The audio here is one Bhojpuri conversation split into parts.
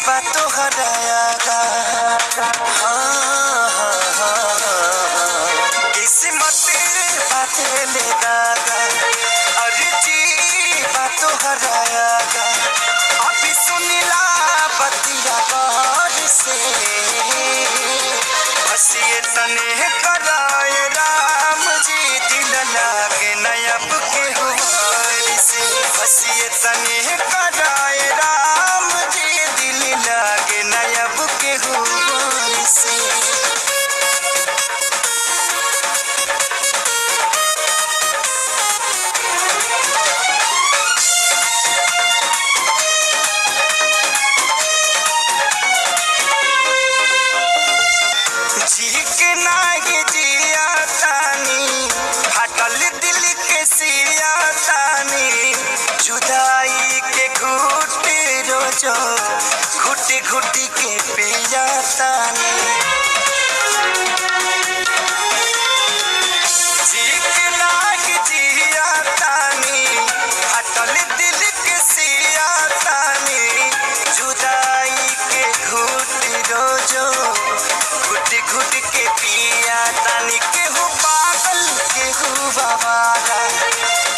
बातों हरायागा। हाँ हाँ हाँ किस्मत बातें ले दागा। अरे जी बातों हरायागा। अभी सुनिला बतिया गौर से हंसिए तने कराए राम जी दिल लागे नयब के हुआर से। हंसिए तने कराए राम जी दिल लागे नयब के हुआर से। जी के नागे जिया तानी हटल दिल के सिया तानी। जुदाई के घुट रोजो घुटी घुटी के पिया तानी। जी के नागे जिया तानी हटल दिल के सिया तानी। जुदाई के घुट रोजो घुट घुट के पिया तानी। केहू पागल केहू बाबारा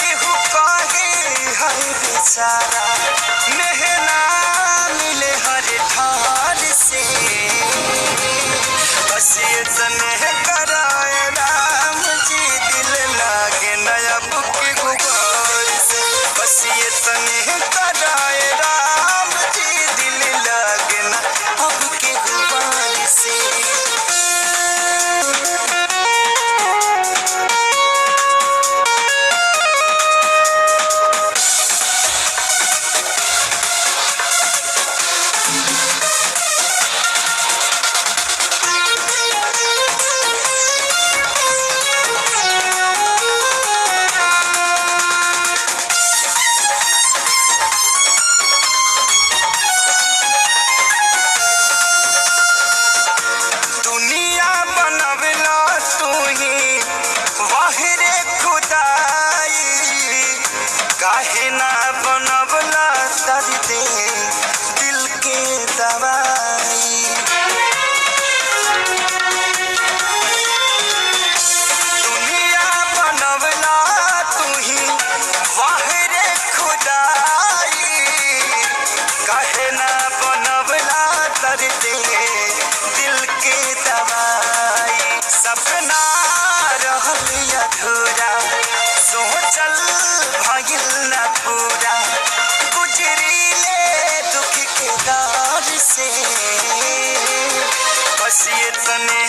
केहू कहे है बेचारा। मेहना मिले हर ठार से हंसिए तने कराए राम जी दिल लागे नयब के गुबार से। हंसिए तने कराए राम जी दिल लागे नयब के गुबार से। दुनिया बनवला तू ही वाहिरे खुदाई। काहे ना बनवला दर्द दिल के दवाई। दुनिया बनवला तू ही वाहिरे खुदाई। काहे ना बनवला दर्द दिल के दवाई। सपना रहल अधूरा सोचल भइल न पूरा। गुजरीले दुख के दौर से हंसिए तने